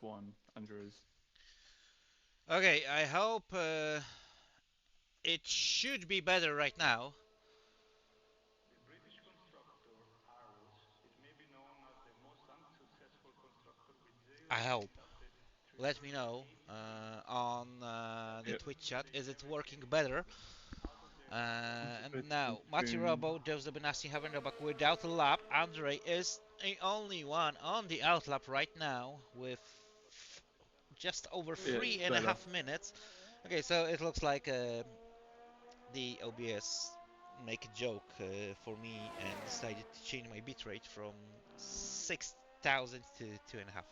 first one, Andrews. Okay, I hope it should be better right now. The British constructor Arrows, it may be known as the most unsuccessful constructor with I zero hope. conducted trips Let me in know 18 on the Yep. Twitch chat. British Is it aircraft working built. better? Out of their And now, Mati Boom. Robo, Joseph Benassi having a back without a lap. Andre is the only one on the outlap right now with just over Yeah, three it's and a better. half minutes. Okay, so it looks like the OBS make a joke for me and decided to change my bitrate from 6,000 to 2.5.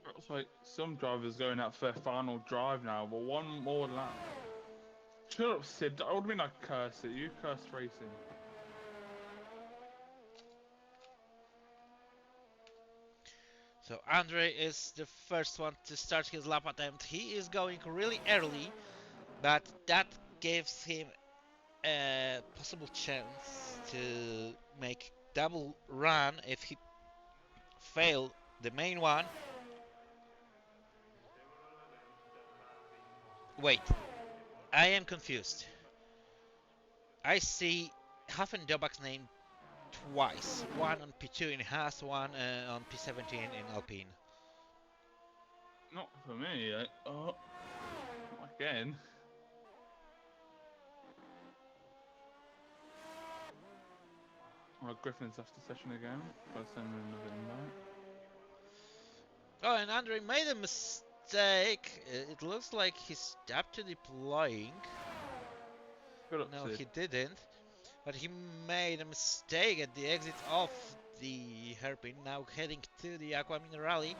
Looks like some drivers going out for their final drive now, but one more lap. Shut up, Sid. I would mean I curse it. You cursed racing. So Andre is the first one to start his lap attempt. He is going really early, but that gives him a possible chance to make double run if he fail the main one. Several events that have been Wait, postponed. The World I am Championship confused. qualifiers I see Haffendobach's name twice. One on P2 in Haas, one on P17 in Alpine. Not for me. Oh, not again. Oh, Griffin's after session again. Gotta send him another invite. Oh, and Andre made a mistake. It looks like he stopped to deploying. Good up, No, he Sid. didn't. But he made a mistake at the exit of the hairpin. Now heading to the Aqua Minerale.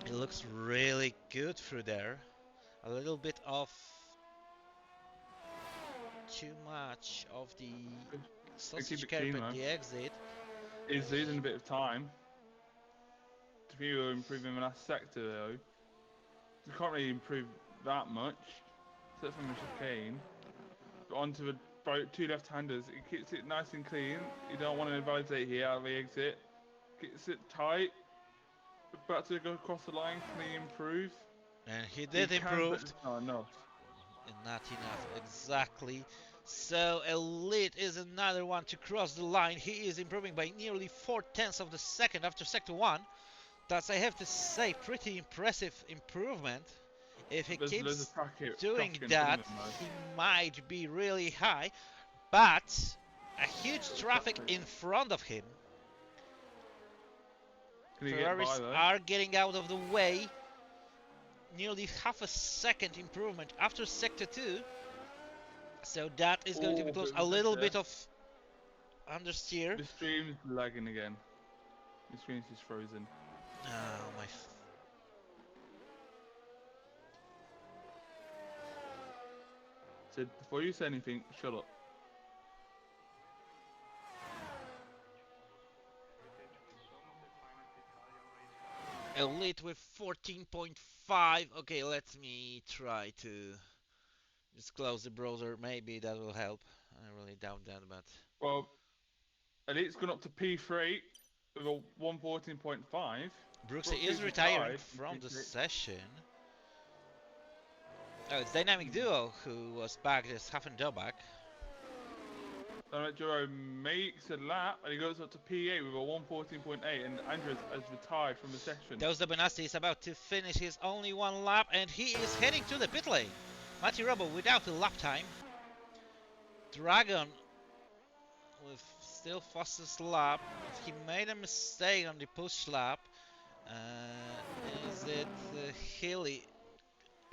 It looks really good through there. A little bit of too much of the And keep sausage it curb clean at though. the exit. He's losing a bit of time. To be improving the last sector though. You can't really improve that much. Except from the chicane. But onto the boat, two left-handers. He keeps it nice and clean. You don't want to invalidate here out of the exit. Keeps it tight. About to go across the line. Can he improve? And he He did can, but improve. just not enough. Not enough, exactly. So Elite is another one to cross the line. He is improving by nearly 4 tenths of the second after sector 1. That's, I have to say, pretty impressive improvement. If he There's loads keeps of traffic doing in front of that, him though. he might be really high. But a huge Bit of traffic traffic. in front of him. Can he get by Ferraris though? are getting out of the way. Nearly half a second improvement after sector 2. So that is going to be Oh, close. bit of A a little sitter. bit of understeer. The stream's lagging again. The screen's just frozen. Oh my. So before you say anything, shut up. which also heritage with some of the finest Italian race cars. Elite with 14.5. Okay, let me try to just close the browser. Maybe that will help. I really doubt that, but. Well, Elite's gone up to P3 with a 114.5. Brooksy is Brooksy's retiring retired from from the P3. session. Oh, it's Dynamic Duo who was back this half and Dobak. Jerome makes a lap and he goes up to P8 with a 114.8, and Andres has retired from the session. Dos Benassi is about to finish his only one lap and he is heading to the pit lane. Mati Robo without a lap time. Dragon with still fastest lap. He made a mistake on the push lap. Is it Healy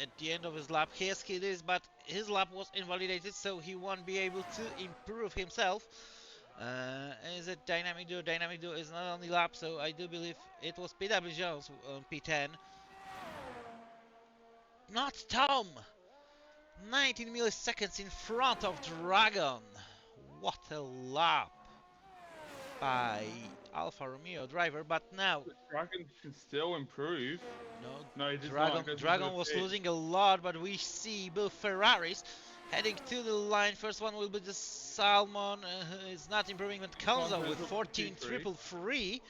at the end of his lap? Yes, it is, but his lap was invalidated, so he won't be able to improve himself. Is it Dynamic Duo? Dynamic Duo is not on the lap, so I do believe it was PW Jones on P10. Not Tom! 19 milliseconds in front of Dragon. What a lap by Alfa Romeo driver, but now The Dragon can still improve. no, No, he does not. He Dragon goes into Dragon the was pit. losing a lot, but we see both Ferraris heading to the line. First one will be the Salmon, who is not improving, but Konzo with 14.333.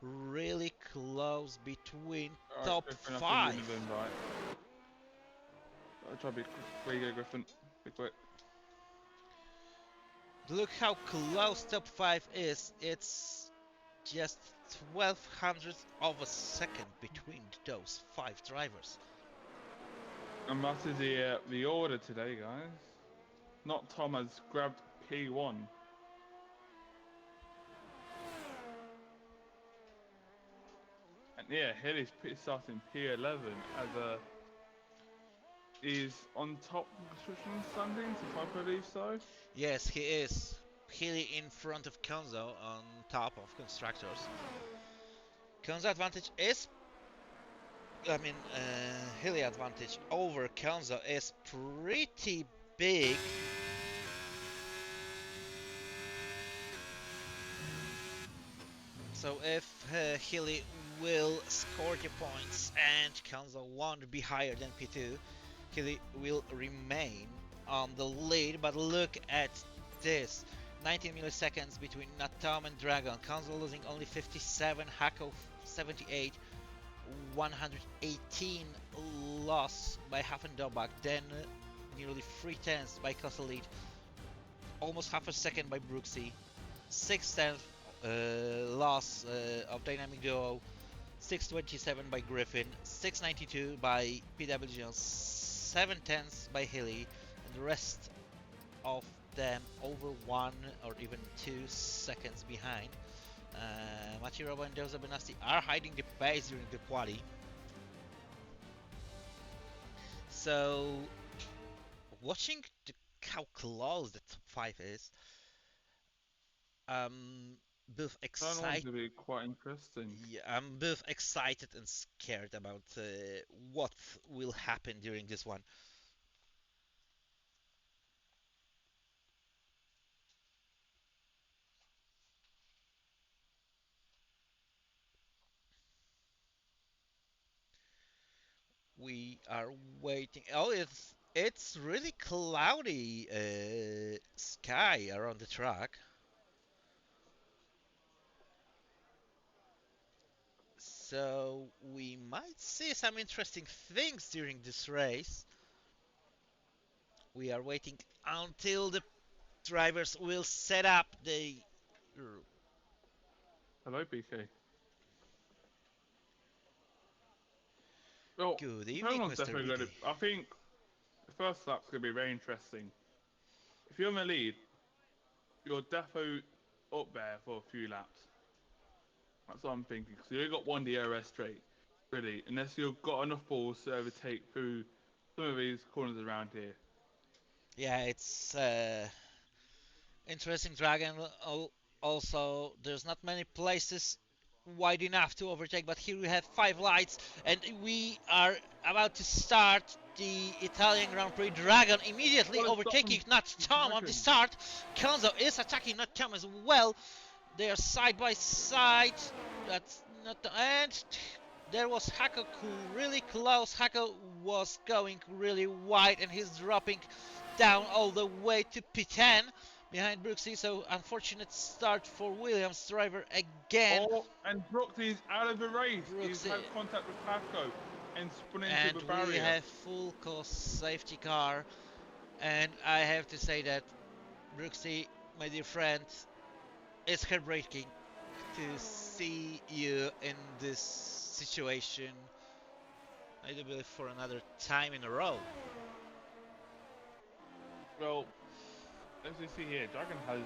Really close between top Griffin, I think you're 5. gonna win, right? I'll try to be quick. Where you go, Griffin? Be quick. Look how close top 5 is. It's just 1200ths of a second between those 5 drivers. And that is the order today, guys. Not Tom has grabbed P1. And yeah, Hilly's starting P11 as he's on top of the construction standings, if I believe so. Yes, he is. Healy in front of Konzo on top of constructors. Konzo advantage is, Healy advantage over Konzo is pretty big. So if Healy will score the points and Konzo won't be higher than P2, Healy will remain on the lead. But look at this. 19 milliseconds between Natom and Dragon. Konzo losing only 57, Hako 78, 118 loss by Haffendobach, then nearly 3/10 by Kosolid, almost half a second by Brooksy, 6/10 loss of Dynamic Duo, 627 by Griffin, 692 by PWG, 7/10 by Hilly, and the rest of them over 1 or even 2 seconds behind. Machirobo and Doza Benasti are hiding the pace during the quali. So, watching how close the top 5 is, both excited. To be quite interesting. Yeah, I'm both excited and scared about what will happen during this one. We are waiting. Oh, it's really cloudy sky around the track. So we might see some interesting things during this race. We are waiting until the drivers will set up the. Hello, BK. Well, Good evening, Mr. BK. I think the first lap's going to be very interesting. If you're in the lead, you're defo up there for a few laps. That's what I'm thinking. So you've got one DRS straight, really, unless you've got enough balls to overtake through some of these corners around here. Yeah, it's interesting Dragon. Also, there's not many places wide enough to overtake, but here we have 5 lights, and we are about to start the Italian Grand Prix. Dragon immediately overtaking Not Tom on the start. Konzo is attacking Not Tom as well. They are side by side. That's not the end. There was Hako really close. Hako was going really wide, and he's dropping down all the way to P10 behind Brooksy. So unfortunate start for Williams driver again. Oh, and Brooksy's out of the race. He's had contact with Hako and spun into the barrier. And we have full cost safety car. And I have to say that Brooksy, my dear friend, it's heartbreaking to see you in this situation. I do believe for another time in a row. Well, as you see here, Dragon has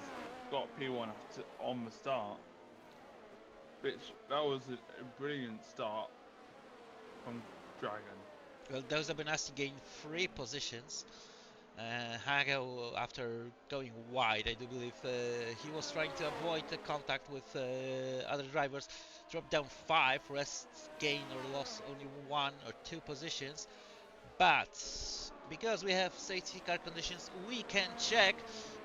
got P1 on the start, which that was a brilliant start from Dragon. Well, Doza Benasti gained 3 positions. Hago, after going wide, I do believe he was trying to avoid the contact with other drivers, dropped down 5, rest gain or lost only 1 or 2 positions. But because we have safety car conditions, we can check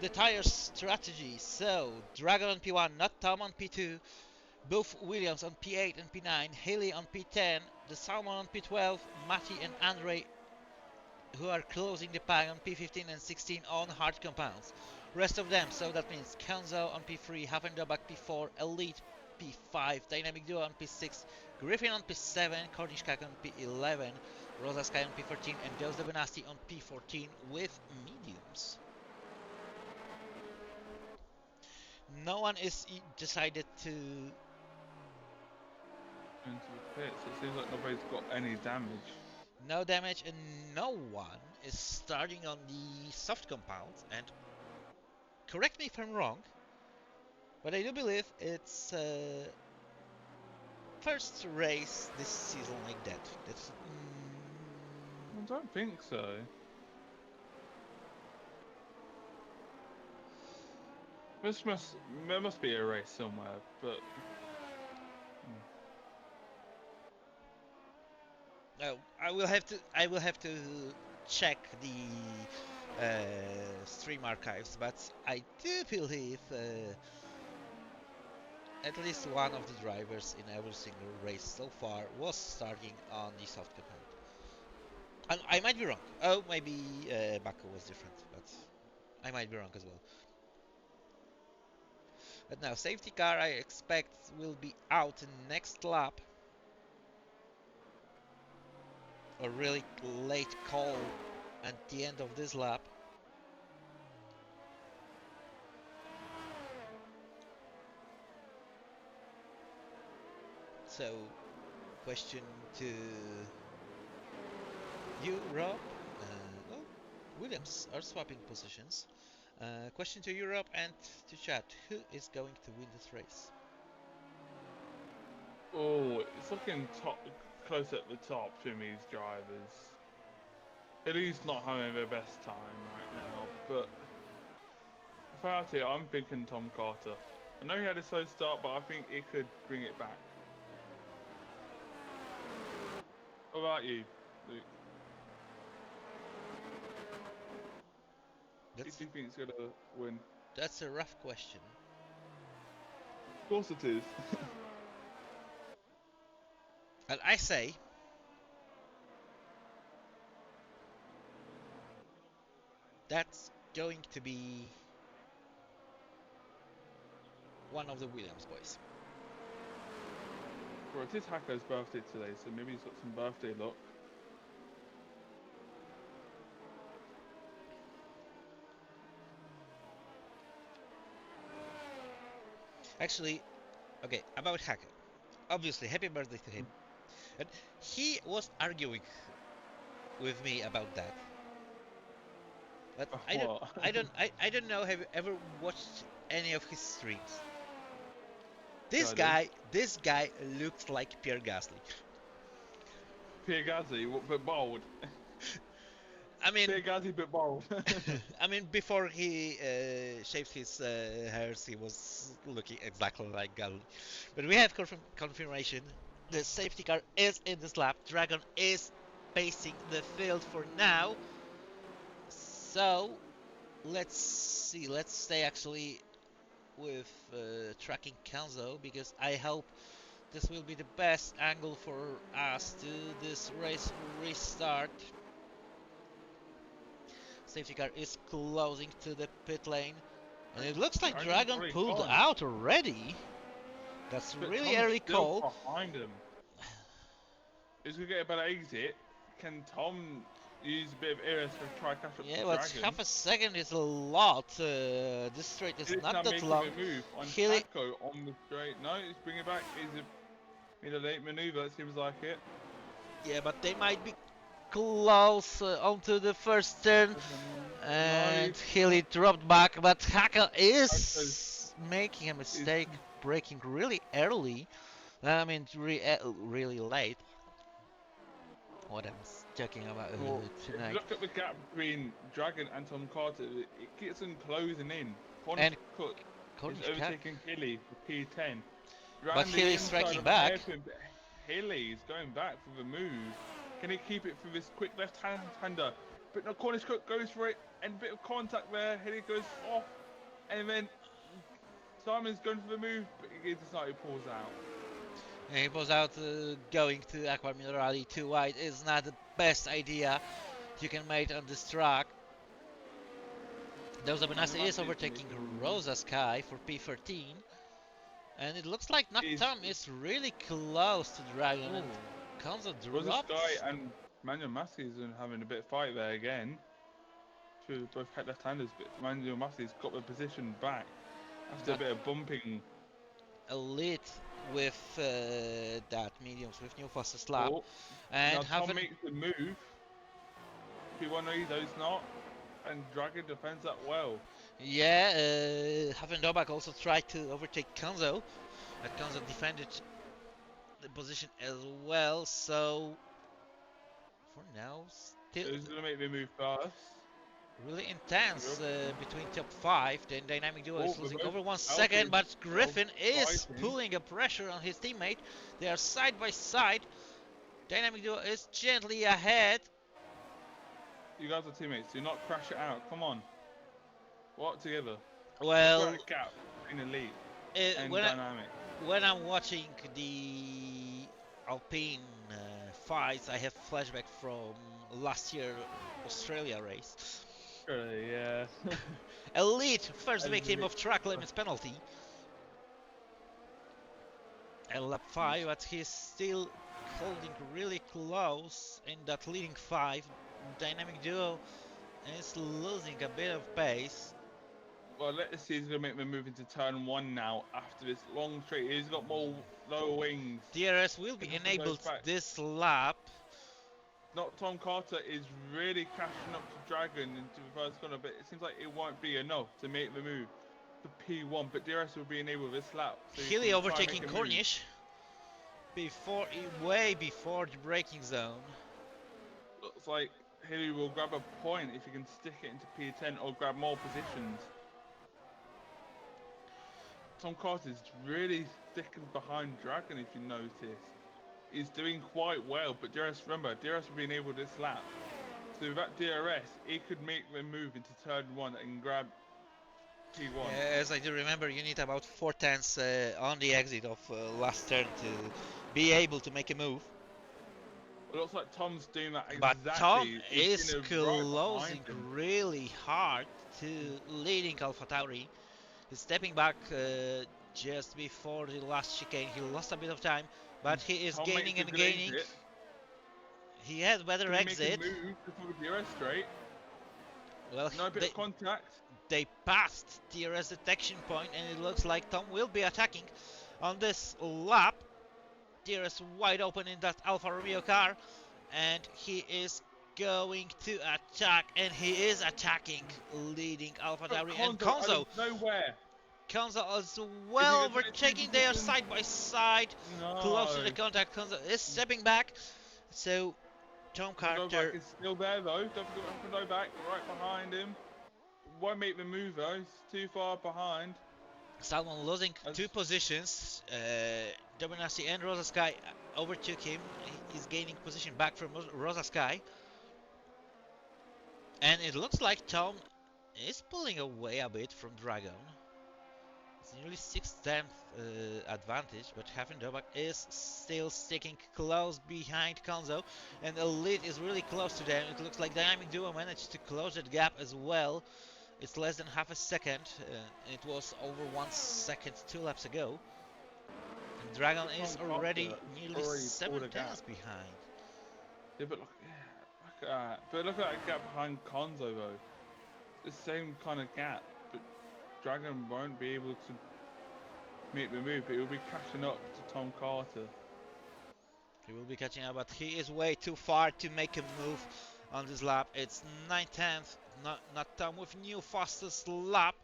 the tire strategy. So Dragon on P1, Not Tom on P2, both Williams on P8 and P9, Haley on P10, the Salmon on P12, Matti and Andre who are closing the pack on P15 and 16 on hard compounds. Rest of them, so that means Kenzo on P3, Hafendobak P4, Elite P5, Dynamic Duo on P6, Griffin on P7, Cornish Kak on P11, Rosa Sky on P13, and Ghost the Benasti on P14 with mediums. No one is decided to Into the pits. It seems like nobody's got any damage. no damage, and no one is starting on the soft compounds. And correct me if I'm wrong, but I do believe it's first race this season like that. That's I don't think so. There must be a race somewhere, but no, I will have to check the stream archives, but I do believe at least one of the drivers in every single race so far was starting on the soft compound. And I might be wrong. Oh, maybe Baku was different, but I might be wrong as well. But now, safety car I expect will be out in next lap. A really late call at the end of this lap. So, question to you, Rob. Oh, Williams are swapping positions. Question to Europe and to chat. Who is going to win this race? oh, it's looking close at the top between these drivers. Hilly's not having the best time right now, but without it, I'm thinking Tom Carter. I know he had a slow start, but I think he could bring it back. What about you, Luke? Who do you think's gonna win? That's a rough question. Of course it is. And I say that's going to be one of the Williams boys. Well, it is Hacker's birthday today, so maybe he's got some birthday luck. Actually, okay, about Hacker. Obviously, happy birthday to him. And he was arguing with me about that. But I don't know. Have you ever watched any of his streams? This guy looks like Pierre Gasly. Pierre Gasly, but bold. I mean, Pierre Gasly, but bold. I mean, before he shaved his hairs, he was looking exactly like Gasly. But we have confirmation. The safety car is in this lap. Dragon is pacing the field for now. So let's see. Let's stay actually with tracking Kenzo, because I hope this will be the best angle for us to this race restart. Safety car is closing to the pit lane, and it looks like Dragon pulled out already. That's really early call. Behind him. He's gonna get a better exit. Can Tom use a bit of air to try to catch up to Yeah, but Dragon? half a second is a lot. This straight is not that long. Move on Healy on the straight. No, he's bringing it back. He's a late maneuver. It seems like it. Yeah, but they might be close onto the first turn, and Healy dropped back. But Hacker is making a mistake, braking really early. I mean, really late. What I'm talking about tonight. Look at the gap between Dragon and Tom Carter. It keeps them closing in. And Cook Cornish is overtaking Hilly for P10. But Hilly's striking back. Hilly's going back for the move. Can he keep it for this quick left-hander? But no, Cornish Cook goes for it, and a bit of contact there. Hilly goes off, and then Simon's going for the move, but he pulls out. He pulls out, going to Aqua Minerali too wide is not the best idea. you can make on this track. Those Benassi is Massey overtaking making- Rosa Sky for P13. And it looks like Is- Noctum is really close to Dragon, and Ooh. Kanzo Rosa drops. Sky and Manuel Massey's having a bit of fight there again. Two both left-handers, but Manuel Massey's got the position back after a But- bit of bumping. Elite with that mediums with new fastest lap. Oh, And now Tom Hafen, makes the move. P1 knows and Dragon defends that well. yeah, Hafen Dobak also tried to overtake Kanzo, but Kanzo defended the position as well. So for now, still Who's gonna make the move first? really intense between top 5. Then Dynamic Duo is Oh, losing both over 1 out second, is but Griffin is fighting. pulling a pressure on his teammate. They are side by side. Dynamic Duo is gently ahead. You guys are teammates. Do not crash it out. Come on. Work together. Well, Put a gap between elite and when, dynamic. when I'm watching the Alpine fights, I have flashback from last year Australia race. Yeah. Elite first As victim we- of track limits penalty. And lap 5, but he's still holding really close in that leading 5. Dynamic Duo is losing a bit of pace. Well, let's see. He's gonna make the move into turn 1 now. After this long straight, he's got more lower wings. DRS will be He doesn't go enabled back. this lap. Not Tom Carter is really crashing up to Dragon into the first corner, but it seems like it won't be enough to make the move to P1. But DRS will be enabled this lap. So he Healy can try and overtaking make a move. Cornish way before the braking zone. Looks like Healy will grab a point if he can stick it into P10 or grab more positions. Tom Carter's really sticking behind Dragon if you notice. He's doing quite well, but remember, DRS will be enabled this lap. So with that DRS, he could make the move into turn 1 and grab P1. As I do remember, you need about 4 tenths on the exit of last turn to be able to make a move. It looks like Tom's doing that But exactly. Tom He's is gonna right closing behind him. really hard to leading AlphaTauri. He's stepping back just before the last chicane. He lost a bit of time, but he is Tom gaining makes a and good gaining. exit. He has better Can he make exit. a move before the DRS straight? Well, No bit of contact. they passed DRS detection point, and it looks like Tom will be attacking on this lap. DRS wide open in that Alfa Romeo car, and he is going to attack, and he is attacking, leading AlphaTauri and Out Konzo. of nowhere. Konzo is well Is he gonna overtaking. do They are this? side by side, No. close to the contact. Konzo is stepping back, so Tom Novak Carter. is still there though. Don't forget Novak right behind him. Won't make the move though. He's too far behind. Salmon losing As- 2 positions. Dominasi and Rosa Sky overtook him. He's gaining position back from Rosa Sky. And it looks like Tom is pulling away a bit from Dragon. It's nearly 6/10 advantage, but Hafen Dobak is still sticking close behind Konzo. And Elite is really close to them. It looks like Dynamic Duo managed to close that gap as well. It's less than half a second. It was over 1 second 2 laps ago. And Dragon is Tom already Carter nearly already 7 pulled a tenths gap. behind. Yeah, but look at that. But look at that gap behind Konzo though. The same kind of gap, but Dragon won't be able to make the move. But he'll be catching up to Tom Carter. He will be catching up, but he is way too far to make a move on this lap. It's 9/10, not Tom with new fastest lap.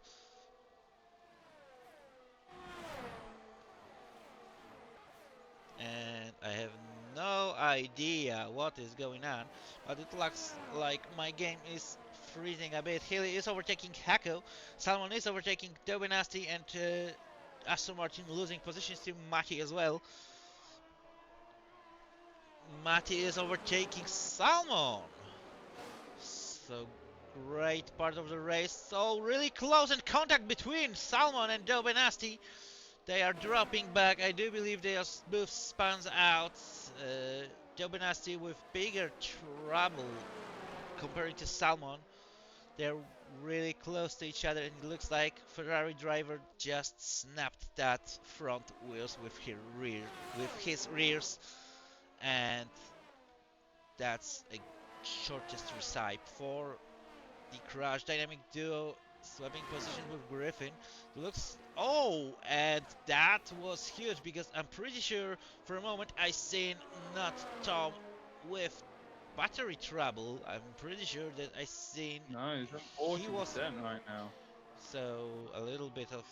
And I have no idea what is going on, but it looks like my game is freezing a bit. Healy is overtaking Hako, Salmon is overtaking Dobinasti, and Aston Martin losing positions to Mati as well. Mati is overtaking Salmon. So great part of the race. So really close in contact between Salmon and Dobinasti. They are dropping back. I do believe they are both spans out. Dobinasti with bigger trouble comparing to Salmon, they're really close to each other, and it looks like Ferrari driver just snapped that front wheels with his rears, and that's a shortest recipe for the crash. Dynamic duo swapping position with Griffin. Looks, oh, and that was huge because I'm pretty sure for a moment I seen not Tom with battery trouble. I'm pretty sure that I seen No, he's at he was 40% right now. so a little bit of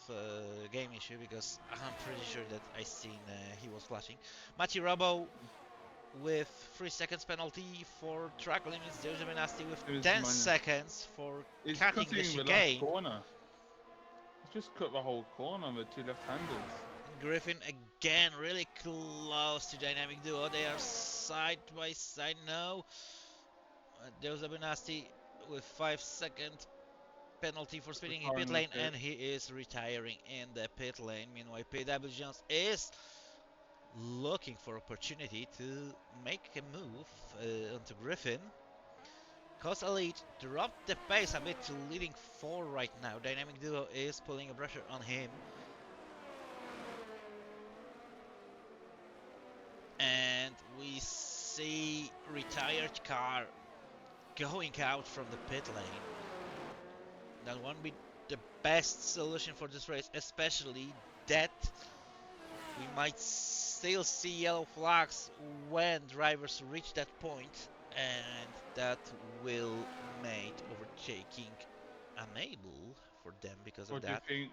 game issue because I'm pretty sure that I seen he was flashing. Matty Robbo with 3 seconds penalty for track limits. Jose Benasti with It was 10 minor. seconds for He's cutting cutting the the last chicane. corner. He's just cut the whole corner with two left-handers. Griffin again really close to Dynamic Duo. They are side by side now. Jose Benasti with 5-second penalty for speeding in pit lane, and he is retiring in the pit lane. Meanwhile, PW Jones is looking for opportunity to make a move onto Griffin. Cause Elite dropped the pace a bit to leading 4 right now. Dynamic Duo is pulling a pressure on him. And we see retired car going out from the pit lane. That won't be the best solution for this race, especially that we might still see yellow flags when drivers reach that point, and that will make overtaking unable for them because of What do you that. think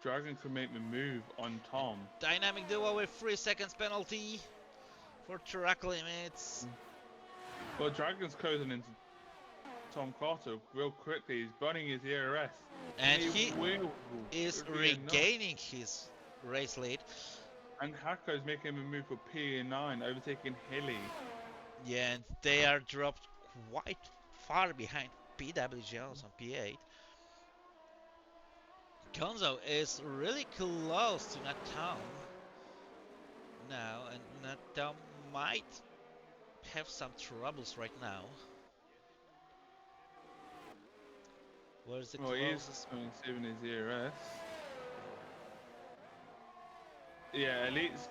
Dragon could make the move on Tom? Dynamic Duo with 3 seconds penalty for track limits. Well, Dragon's closing into Tom Carter real quickly. He's burning his ERS. And he is It'll be enough. regaining his race lead. And Hako's making him a move for P9, overtaking Hilly. Yeah, and they are dropped quite far behind PW Jones on P8. Gonzo is really close to Natom now, and Natom might have some troubles right now. Where's the closest? Well, he's saving his ERS. Yeah, Elite's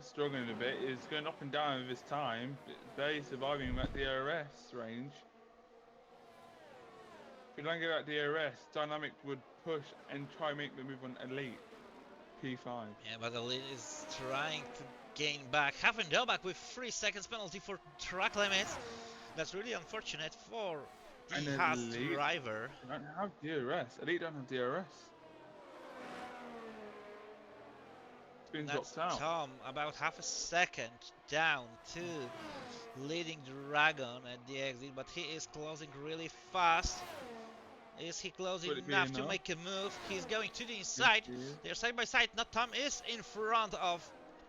struggling a bit. He's going up and down with his time. Barely surviving at the ERS range. If you don't get at the ERS, Dynamic would push and try and make the move on Elite. P5. Yeah, but Elite is trying to gain back. Haffendelbach with 3 seconds penalty for track limits. That's really unfortunate for the Haas driver. They don't have DRS. Elite don't have DRS. It's been dropped out. Tom about half a second down to leading Dragon at the exit, but he is closing really fast. Is he closing enough to make a move? He's going to the inside. They're side by side. Not Tom is in front of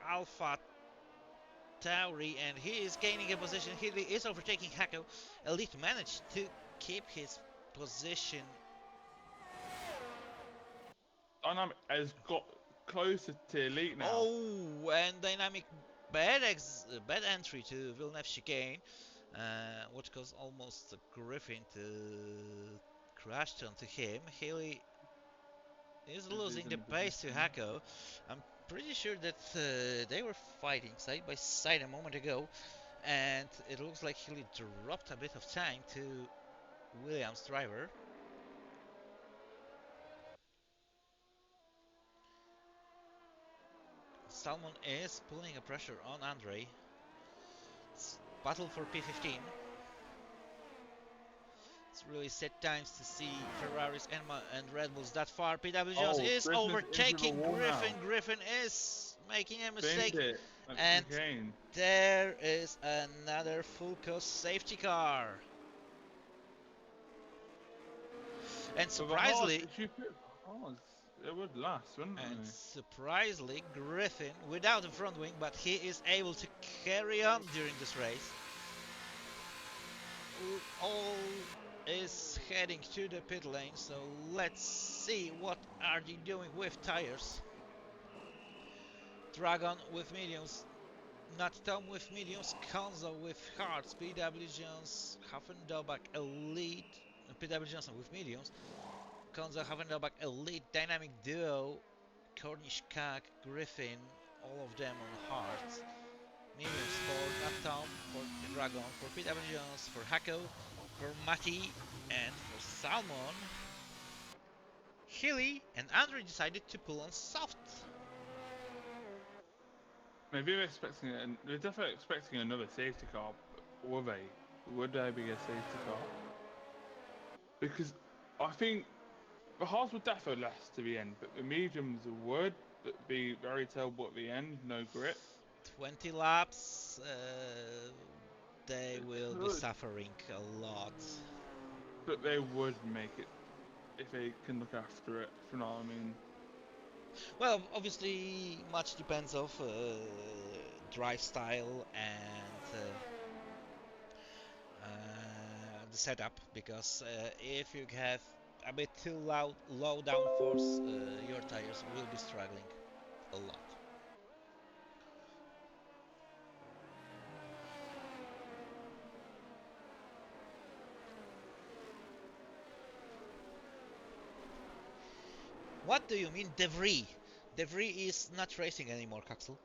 Alpha Tauri, and he is gaining a position. He is overtaking Hako. Elite managed to keep his position. Dynamic has got closer to Elite now. Oh, and Dynamic bad entry to Villeneuve chicane, which caused almost Griffin to crash onto him. Haley is losing the pace to Hako. I'm pretty sure that they were fighting side by side a moment ago, and it looks like Haley dropped a bit of time to Williams' driver. Salmon is pulling a pressure on Andre. It's battle for P15. It's really sad times to see Ferraris and Red Bulls that far. PW Jones is Griffin overtaking Griffin. Now. Griffin is making a mistake. And there is another full cost safety car. And surprisingly, it would last, wouldn't it? And surprisingly, Griffin, without a front wing, but he is able to carry on during this race. All is heading to the pit lane, so let's see what are they doing with tires. Dragon with mediums. Not Tom with mediums, Konzo with hearts, PW Jones, Huffendobach Elite, PW Johnson with mediums, Konzo Huffendobach Elite, Dynamic Duo, Cornish Cag, Griffin, all of them on hearts. Mediums for Not Tom, for Dragon, for PW Jones, for Hako, for Matty, and for Salmon. Hilly and Andre decided to pull on soft. Maybe they're definitely expecting another safety car. But were they? Would there be a safety car? Because I think the hards would definitely last to the end, but the mediums would be very terrible at the end, no grip. 20 laps, they It will be could, suffering a lot. but they would make it if they can look after it. If you know what I mean. Well, obviously, much depends of drive style and the setup. Because if you have a bit too low downforce, your tires will be struggling a lot. What do you mean, debris? Debris is not racing anymore, Caxel.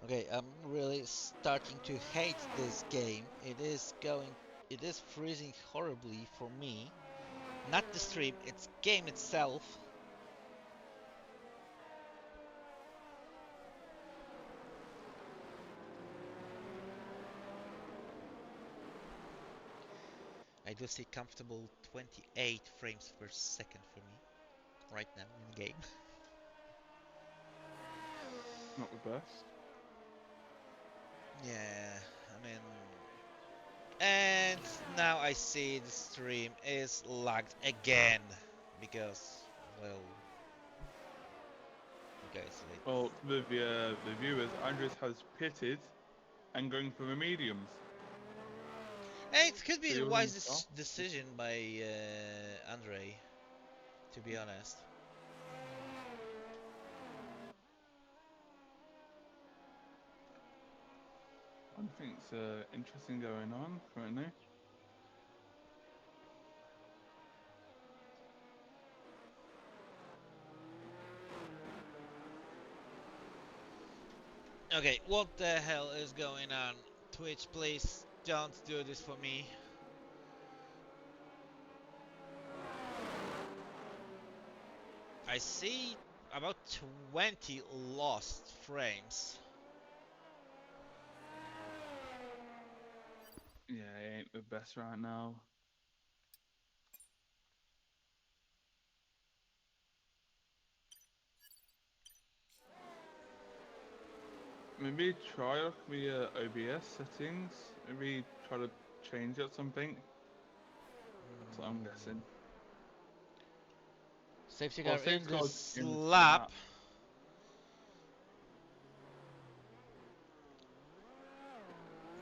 Okay, I'm really starting to hate this game. It is freezing horribly for me. Not the stream, it's game itself. I do see comfortable 28 frames per second for me right now in game. Not the best. Yeah, I mean, and now I see the stream is lagged again because, well, okay, so Well, the viewers, Andres has pitted and going for the mediums. it could be So a he wise wasn't off. decision by Andre, to be honest. I think it's interesting going on currently. Okay, what the hell is going on? Twitch, please don't do this for me. I see about 20 lost frames. Yeah, he ain't the best right now. Maybe try look the OBS settings. Maybe try to change it something. That's what I'm guessing. Safety Well, car in safety the car's in the slap. slap.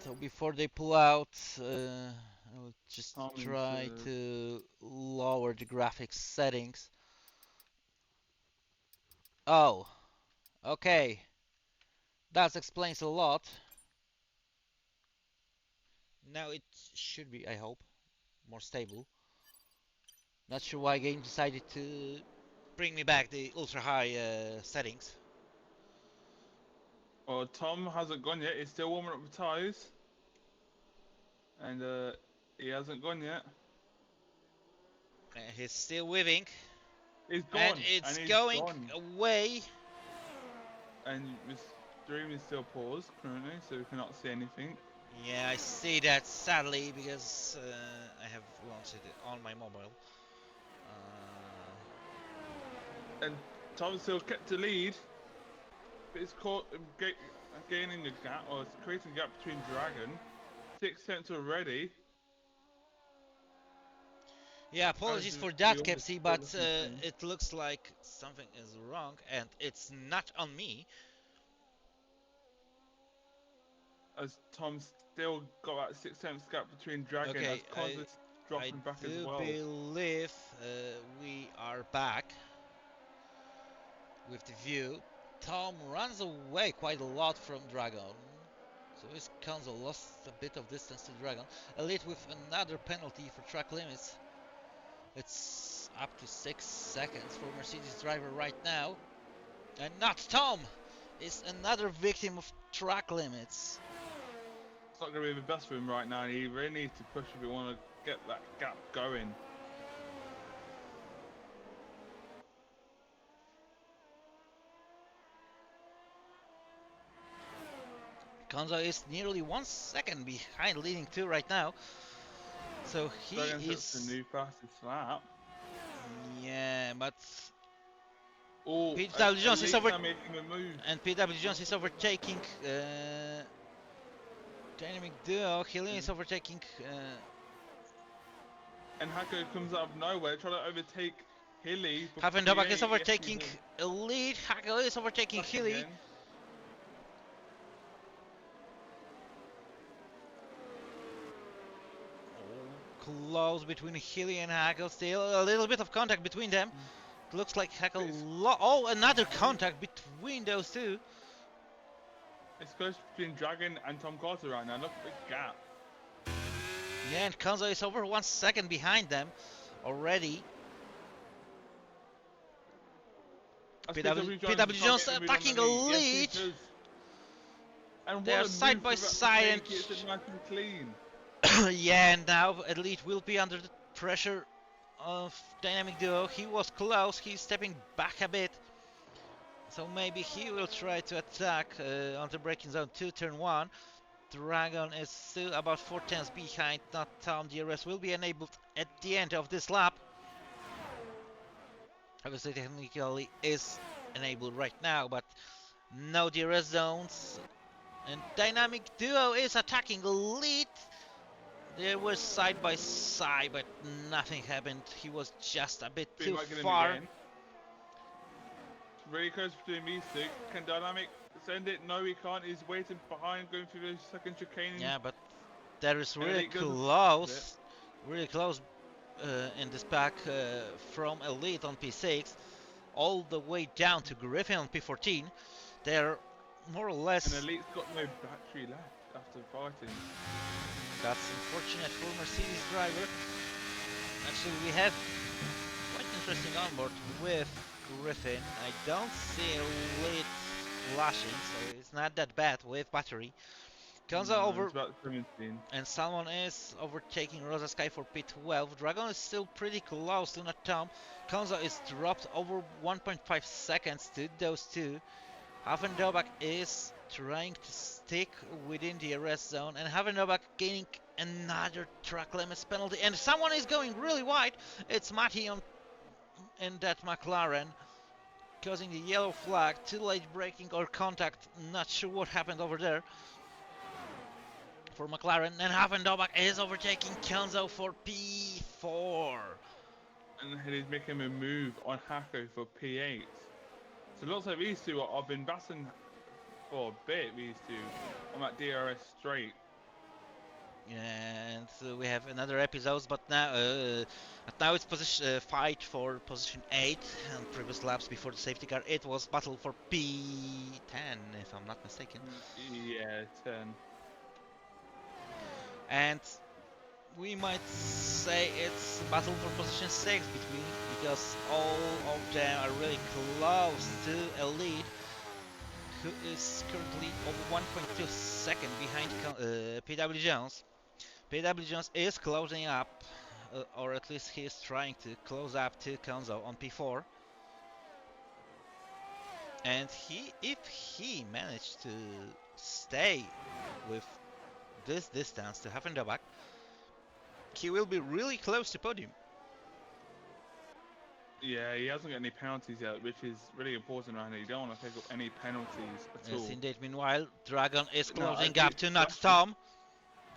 So before they pull out, I will just Harming try to to lower the graphics settings. Oh, okay. That explains a lot. Now it should be, I hope, more stable. Not sure why game decided to bring me back the ultra high settings. Well, Tom hasn't gone yet. He's still warming up the tyres. And he hasn't gone yet. He's still weaving, He's and gone. it's And he's going gone. away. And the stream is still paused currently, so we cannot see anything. Yeah, I see that sadly because I have launched it on my mobile. And Tom still kept the lead. But it's caught gaining a gap, or it's creating a gap between Dragon. 6 tenths already. Yeah, As apologies for we that, almost Kepsi, still but looking the same. it looks like something is wrong, and it's not on me. As Tom still got that 6 tenths gap between Dragon, as Okay, Cons is dropping back as do well. believe we are back with the view. Tom runs away quite a lot from Dragon. So his Council lost a bit of distance to Dragon. Elite with another penalty for track limits. It's up to 6 seconds for Mercedes driver right now. And not Tom! Is another victim of track limits. It's not going to be the best for him right now. He really needs to push if he want to get that gap going. Konzo is nearly 1 second behind leading 2 right now. So he is the new fastest lap. Yeah, but Oh, PW Jones is over making a move. and PW Jones is overtaking Dynamic Duo. Hillian is overtaking and Hako comes out of nowhere trying to overtake Hilly. Havendobak is overtaking Elite. Hako is overtaking Hilly. Close between Hilly and Hako. Still a little bit of contact between them. It looks like Hako. Oh, another contact between those two. It's close between Dragon and Tom Carter right now. Look at the gap. Yeah, and Konzo is over 1 second behind them already. PW Jones attacking a lead. Yes, and they are side by side and it's nice and clean. yeah, and now Elite will be under the pressure of Dynamic Duo. He was close, he's stepping back a bit. So maybe he will try to attack on the braking zone 2, turn 1. Dragon is still about 4 tenths behind, not Tom. DRS will be enabled at the end of this lap. Obviously technically is enabled right now, but no DRS zones. And Dynamic Duo is attacking Elite. They were side by side, but nothing happened. He was just a bit too far. Really close between these two. Can Dynamic send it? No, he can't. He's waiting behind, going through the second chicane. Yeah, but there is really close, in this pack from Elite on P6 all the way down to Griffin on P14. They're more or less. And Elite's got no battery left after fighting. That's unfortunate for Mercedes driver. Actually, we have quite interesting onboard with Griffin. I don't see Elite flashing, so it's not that bad with battery. Konzo over, it's about 17. And Salmon is overtaking Rosa Sky for P12. Dragon is still pretty close to Tom. Konzo is dropped over 1.5 seconds to those two. Havendobak is trying to stick within the arrest zone, and Havendobak gaining another track limits penalty, and someone is going really wide. It's Matty in that McLaren, causing the yellow flag. Too late braking or contact, not sure what happened over there for McLaren, and Havendobak is overtaking Konzo for P4. And he's making a move on Hako for P8. So it looks like these two have been battling for a bit, these two, on that DRS straight. And we have another episode, but now it's position fight for position 8. On previous laps before the safety car, it was battle for P10, if I'm not mistaken. Yeah, 10. And we might say it's battle for position 6 because all of them are really close to Elite, who is currently over 1.2 seconds behind PW Jones. PW Jones is closing up, or at least he is trying to close up to Konzo on P4. And if he managed to stay with this distance to Havendobak, he will be really close to podium. Yeah, he hasn't got any penalties yet, which is really important right now. You don't want to pick up any penalties at all. Yes, indeed. Meanwhile, Dragon is closing up to not Tom.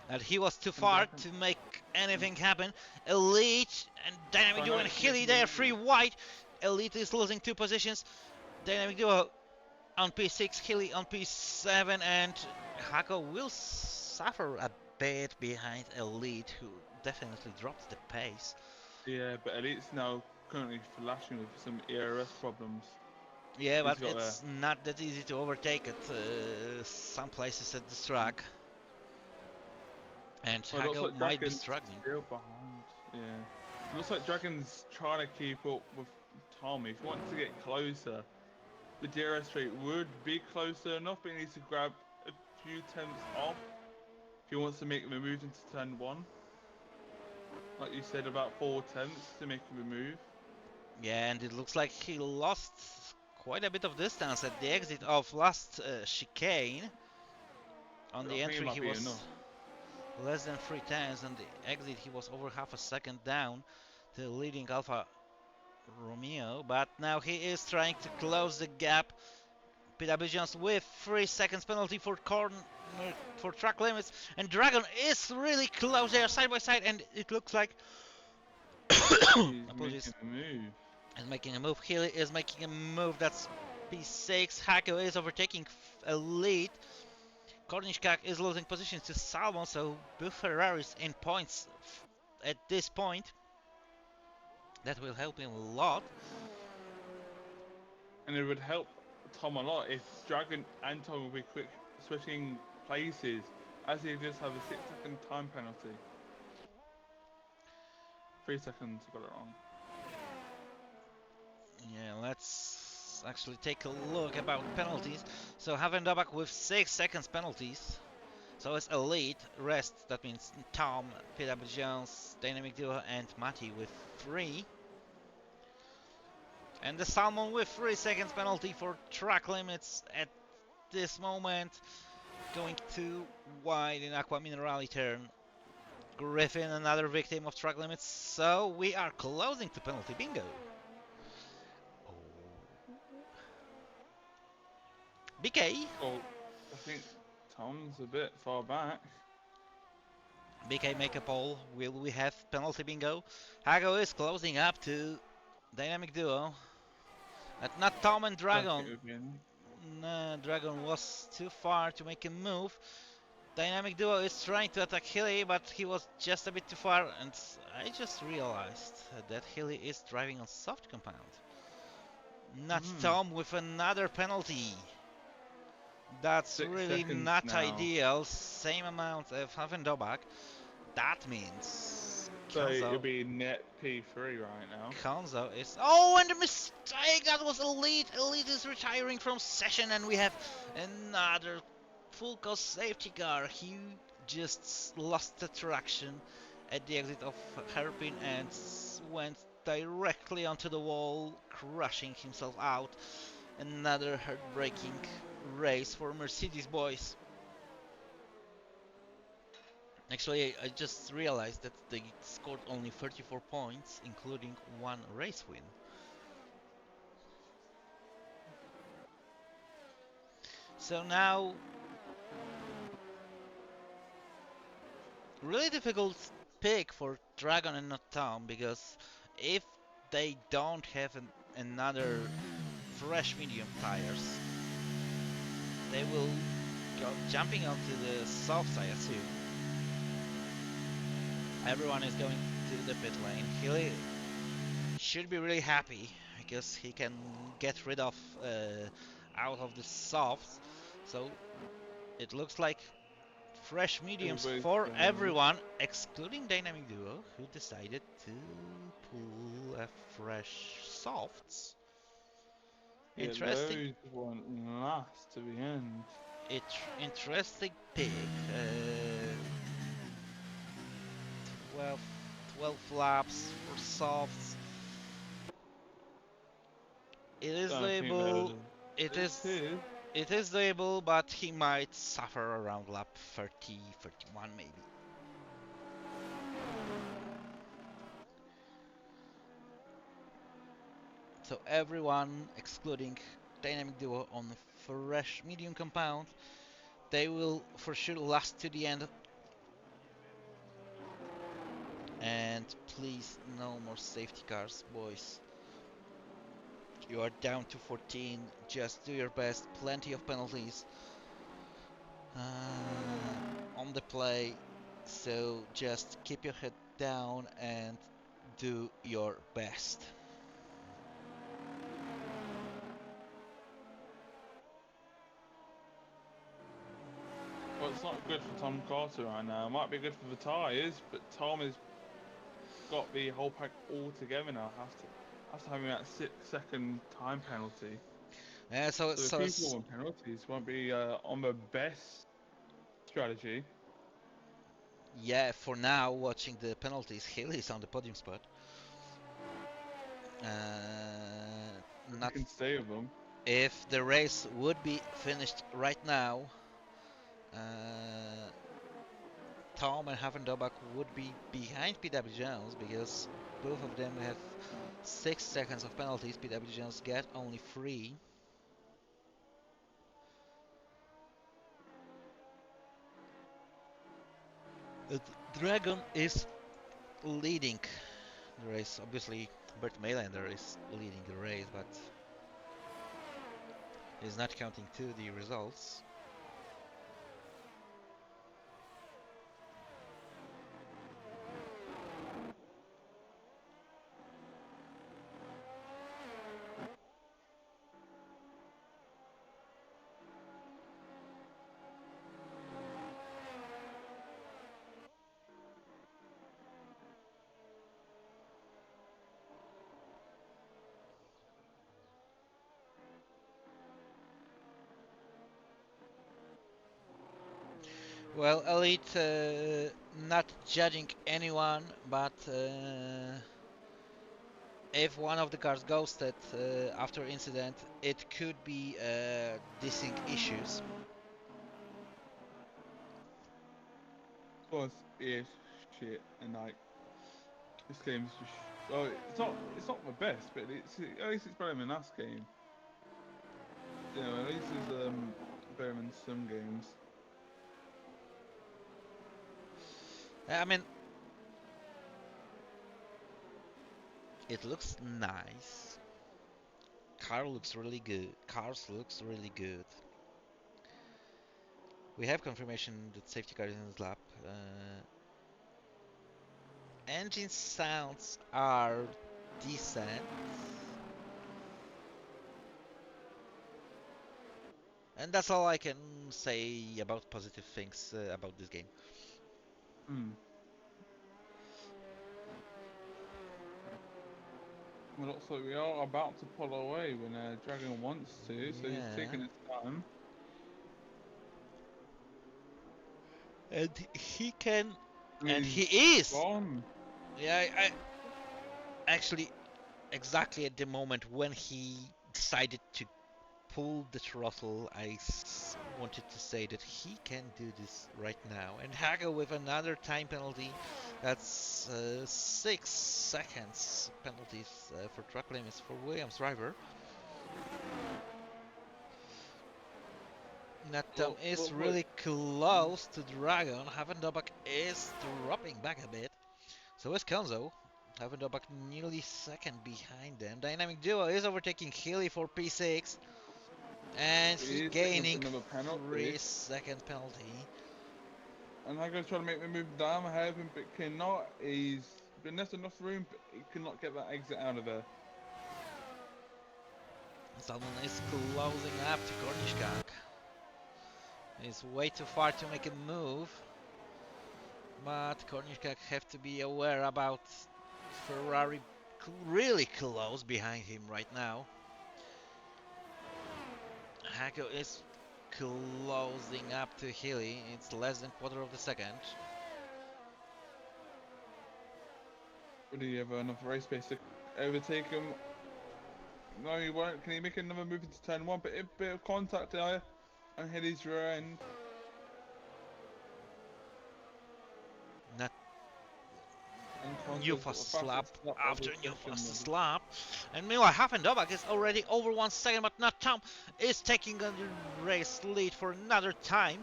And he was too far to make anything happen. Elite and Dynamic Duo and Hilly, they are free wide. Elite is losing 2 positions. Dynamic Duo on P6, Hilly on P7, and Hako will suffer a bit behind Elite, who definitely dropped the pace. Yeah, but Elite's now currently flashing with some ERS problems. Yeah, He's but got it's not that easy to overtake at some places at this track. And Well, it looks Hago like might be Dragon's struggling. still behind. Yeah. It looks like Dragon's trying to keep up with Tom. If he wants to get closer, the DRS rate would be closer enough, but he needs to grab a few tenths off if he wants to make the move into turn 1. Like you said, about 4 tenths to make the move. Yeah, and it looks like he lost quite a bit of distance at the exit of last chicane. On I the think it entry might he be was enough. less than 3 tenths, and the exit he was over half a second down to leading Alfa Romeo, but now he is trying to close the gap. PW Jones with 3 seconds penalty for corner for track limits, and Dragon is really close. They are side by side, and it looks like He's apologies, making a move. is making a move. Healy is making a move. That's P6. Hako is overtaking a lead. Kornischkak is losing positions to Salmon, so both Ferraris in points at this point. That will help him a lot. And it would help Tom a lot if Dragon and Tom would be quick switching places, as he just have a 6-second time penalty. 3 seconds, I got it wrong. Yeah, let's actually take a look about penalties. So Havendabak with 6 seconds penalties. So it's elite, rest, that means Tom, PW Jones, Dynamic Duo and Matty with 3. And the Salmon with 3 seconds penalty for track limits at this moment. Going too wide in Aqua Minerali turn. Griffin, another victim of track limits. So we are closing to penalty bingo. BK. Oh, I think Tom's a bit far back. BK make a poll. Will we have penalty bingo? Hago is closing up to Dynamic Duo. But not Tom and Dragon. No, Dragon was too far to make a move. Dynamic Duo is trying to attack Hilly, but he was just a bit too far. And I just realized that Hilly is driving on soft compound. Not Tom with another penalty. That's 6 really seconds not now. ideal. Same amount of Havendobak. That means So it'll Konzo, be net P3 right now. Konzo is... Oh, and a mistake! That was Elite! Elite is retiring from session, and we have another full cost safety car. He just lost the traction at the exit of Hairpin and went directly onto the wall, crushing himself out. Another heartbreaking race for Mercedes boys. Actually, I just realized that they scored only 34 points, including 1 race win. So now, really difficult pick for Dragon and not Tom, because if they don't have another fresh medium tires, they will go jumping onto the softs, I assume. Everyone is going to the pit lane. He should be really happy because he can get rid of out of the softs. So it looks like fresh mediums for everyone, excluding Dynamic Duo, who decided to pull a fresh softs. Yeah, Interesting. those won't last to the end. Interesting pick. 12 laps for softs. It is doable. It is doable, but he might suffer around lap 30, 31 maybe. So everyone, excluding Dynamic Duo on fresh medium compound, they will for sure last to the end. And please, no more safety cars, boys. You are down to 14. Just do your best. Plenty of penalties on the play. So just keep your head down and do your best. Well, it's not good for Tom Carter right now. It might be good for the tyres, but Tom has got the whole pack all together now. Has to have him that 6-second time penalty. Yeah, So the people on penalties won't be on the best strategy. yeah, for now, watching the penalties, Haley's on the podium spot. You Not can stay with them. if the race would be finished right now. Tom and Havendobak would be behind PW Jones because both of them have 6 seconds of penalties. PW Jones get only 3. The Dragon is leading the race. Obviously, Bert Maylander is leading the race, but he's not counting to the results. Well, Elite, not judging anyone, but if one of the cars ghosted after incident, it could be desync issues. Plus, is shit, and like this game's just. Oh, it's not the best, but at least it's better than last game. You know, at least it's better than some games. I mean, it looks nice. Car looks really good. Cars looks really good. We have confirmation that safety car is in his lap. Engine sounds are decent. And that's all I can say about positive things about this game. Hmm. Well, looks like we are about to pull away when Dragon wants to, so he's Yeah. taking his time. And he can. And He's he is! gone. Yeah, I actually exactly at the moment when he decided to pull the throttle, I wanted to say that he can do this right now. And Hago with another time penalty. That's 6 seconds penalties for track limits for Williams driver. Natom is really close to Dragon. Havendobak is dropping back a bit. So is Kenzo. Havendobak nearly second behind them. Dynamic Duo is overtaking Healy for P6. And he's gaining another penalty. 3-second penalty. And I'm going to try to make the move down ahead of him, but cannot. He's been left enough room, but he cannot get that exit out of there. Salmon is closing up to Kornishkak. He's way too far to make a move. But Kornishkak have to be aware about Ferrari really close behind him right now. Hako is closing up to Healy. It's less than quarter of the second. Would he have enough race space to overtake him? No, he won't. Can he make another move into turn one? But a bit of contact there and hit his rear end. Not new fast slap after new fast slap. And meanwhile, Havendobak is already over 1 second, but not Tom is taking the race lead for another time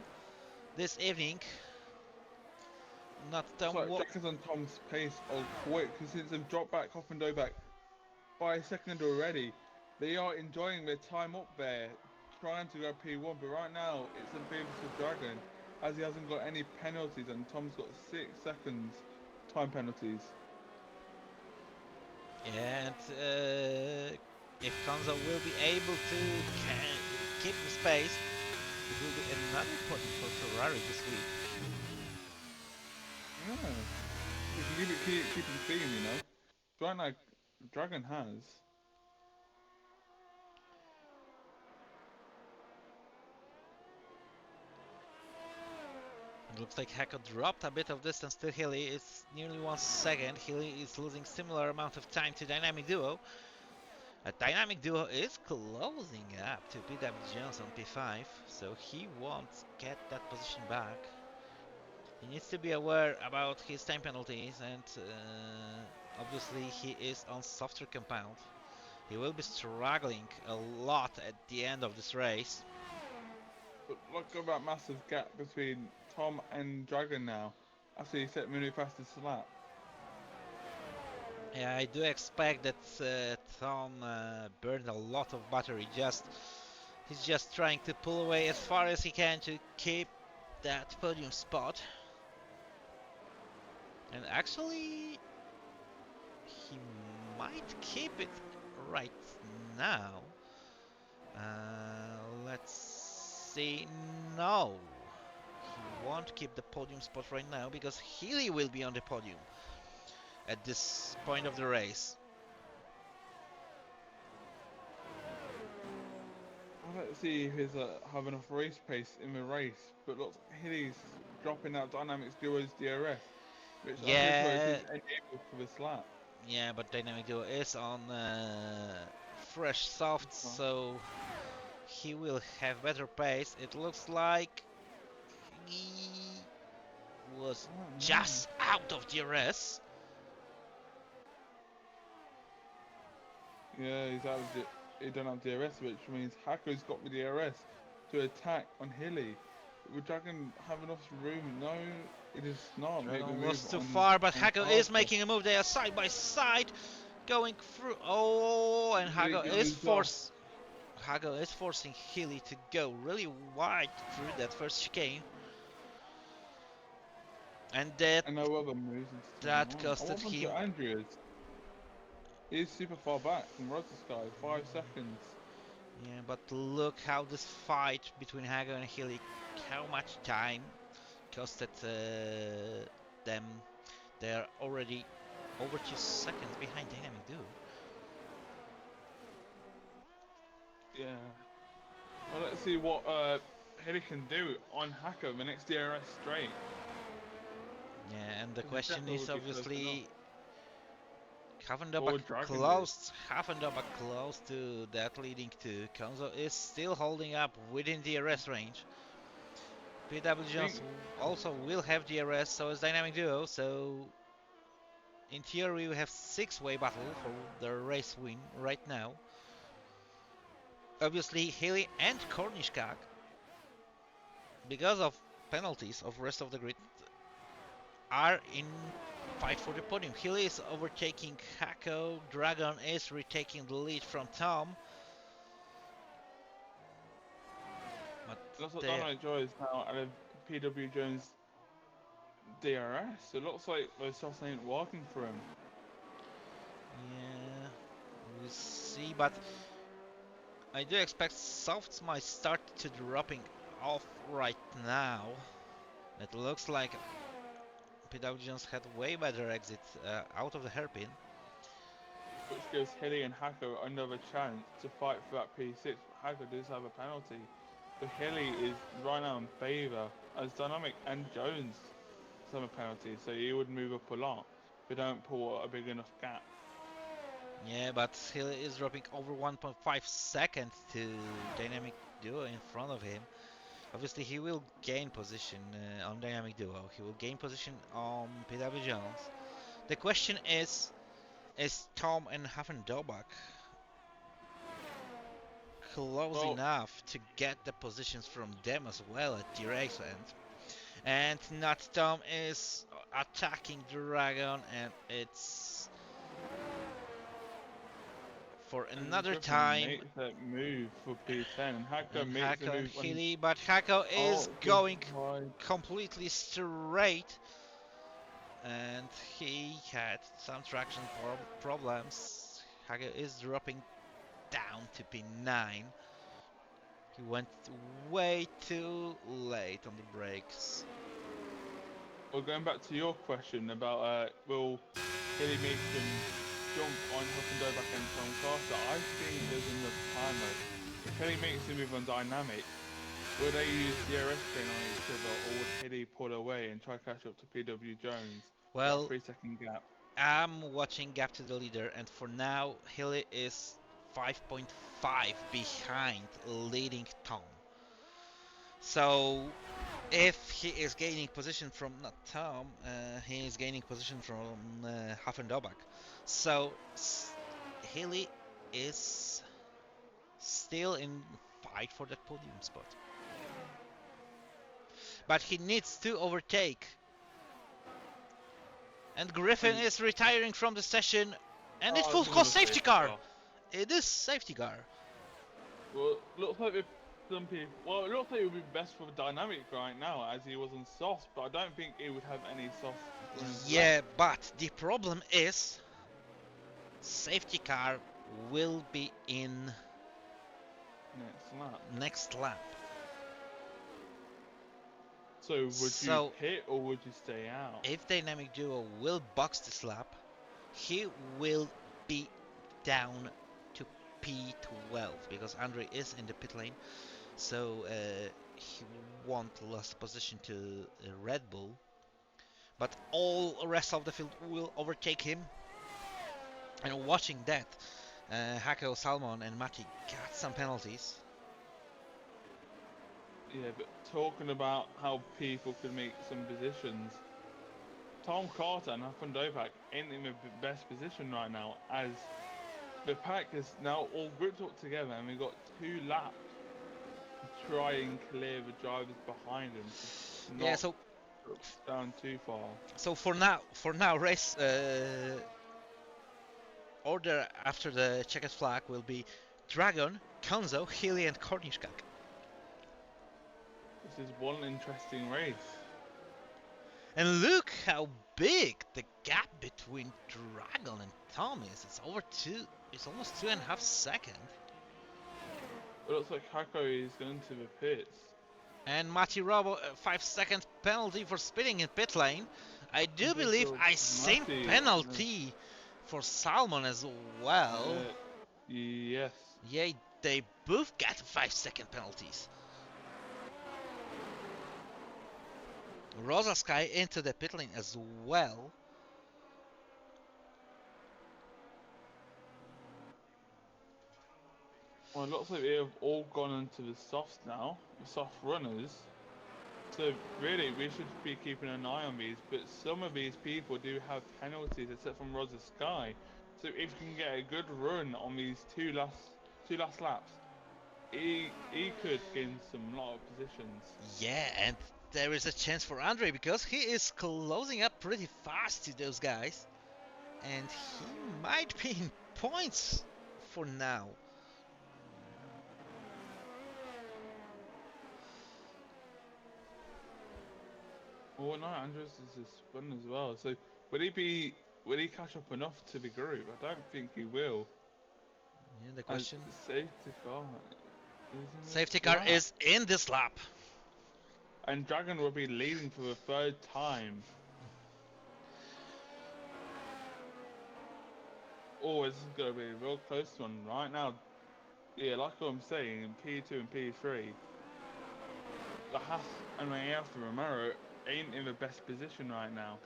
this evening. Not Tom. So Jackers on Tom's pace are quick, because since they've dropped back Havendobak by a second already, they are enjoying their time up there, trying to go P1. But right now, it's in favour of Dragon, as he hasn't got any penalties, and Tom's got 6 seconds time penalties. And if Konzo will be able to keep the space, it will be another podium for Ferrari this week. Yeah. You can keep it clean, you know. Right now, Dragon has. It looks like Hako dropped a bit of distance to Hilly. It's nearly 1 second. Hilly is losing similar amount of time to Dynamic Duo. A Dynamic Duo is closing up to PW Jones on P5, so he won't get that position back. He needs to be aware about his time penalties, and obviously he is on softer compound. He will be struggling a lot at the end of this race. But look at that massive gap between Tom and Dragon now. After he set Minu fastest lap. Yeah, I do expect that Tom burned a lot of battery. He's just trying to pull away as far as he can to keep that podium spot. And actually, he might keep it right now. Let's see. No, he won't keep the podium spot right now because Healy will be on the podium at this point of the race. Let's see if he's have enough race pace in the race. But looks like Hilly's dropping out Dynamics Duo's DRS, which I'm pretty sure Yeah, is enabled for this lap. yeah, but Dynamic Duo is on fresh soft, so he will have better pace. It looks like he was just out of DRS. Yeah, he's out of he don't have DRS, which means Hako's got the DRS to attack on Hilly. Would Dragon have enough room? No, it is not. Dragon was too far, but Hako is making a move. They are side by side, going through. Oh, and Hako is forcing Hilly to go really wide through that first chicane. And no other moves. That costed him. Andreas. He's super far back from Rosasky, 5 seconds. Yeah, but look how this fight between Hago and Hilly, how much time costed them. They're already over 2 seconds behind Dynamic Duo. Yeah. Well, let's see what Hilly can do on Hako the next DRS straight. Yeah, and the question is obviously Half and close to that, leading to Konzo is still holding up within DRS range. PW Jones also will have DRS, so is Dynamic Duo, so in theory we have 6-way battle for the race win right now. Obviously Hilly and Kornishkak, because of penalties of rest of the grid, are in fight for the podium. Hilly is overtaking Hako, Dragon is retaking the lead from Tom. But looks like Dominic Joy is now out of PW Jones DRS. It looks like those softs ain't working for him. Yeah, we'll see, but I do expect softs might start to dropping off right now. It looks like PW Jones had way better exit out of the hairpin. Which gives Hilly and Hako another chance to fight for that P6. Hako does have a penalty. So Hilly is right now in favour as Dynamic and Jones have a penalty. So he would move up a lot if they don't pull a big enough gap. Yeah, but Hilly is dropping over 1.5 seconds to Dynamic Duo in front of him. Obviously, he will gain position on Dynamic Duo. He will gain position on PW Jones. The question is Tom and Haffendobach close enough to get the positions from them as well at the race end? And not Tom is attacking Dragon, and it's for another time. That move for P10. Hako makes the move Hilly, but Hako is going completely straight. and he had some traction problems. Hage is dropping down to P9. He went way too late on the brakes. Well, going back to your question about will Hilly Mason jump on Huffendover and Tom Carter, I think there's enough time though. If Hilly makes a move on dynamic, will they use DRS train on each other, or would Hilly pull away and try to catch up to PW Jones? Well, 3-second gap. I'm watching gap to the leader, and for now, Hilly is 5.5 behind leading Tom. So if he is gaining position from not Tom, he is gaining position from Haffendobach. So Hilly is still in fight for that podium spot, but he needs to overtake. And Griffin is retiring from the session, and it will cause safety car. It is safety car. Well, looks like if some people. Well, it looks like it would be best for dynamic right now, as he was on soft, but I don't think he would have any soft runs Yeah, left. but the problem is, safety car will be in next lap. So would you pit or would you stay out? If Dynamic Duo will box this lap, he will be down to P12 because Andre is in the pit lane, so he won't lose position to Red Bull. But all the rest of the field will overtake him. And watching that, Hako, Salmon, and Mati got some penalties. Yeah, but talking about how people could make some positions, Tom Carter and Huffman Dopak ain't in the best position right now, as the pack is now all grouped up together and we've got 2 laps to try and clear the drivers behind them. Yeah, so down too far. So for now, race order after the checkered flag will be Dragon, Konzo, Healy, and Kornishkak. This is one interesting race. And look how big the gap between Dragon and Tom is. It's over 2. It's almost 2.5 seconds. It looks like Hako is going to the pits. And Mati Robo, 5 second penalty for spinning in pit lane. I do believe I seen penalty for Salmon as well. Yes. Yeah, they both got 5 second penalties. Rosa Sky into the pit lane as well. Well, it looks like they have all gone into the softs now, the soft runners. So really, we should be keeping an eye on these, but some of these people do have penalties, except from Rosa Sky. So if you can get a good run on these two last laps, he could gain some lot of positions. Yeah, and there is a chance for Andre because he is closing up pretty fast to those guys, and he might be in points for now. Oh no, Andres is a spin as well. So will he catch up enough to the group? I don't think he will. Yeah, the question. Safety car is in this lap. And Dragon will be leading for the 3rd time. Oh, this is going to be a real close one right now. Yeah, like I'm saying, in P2 and P3, the Haas and Alfa Romero ain't in the best position right now.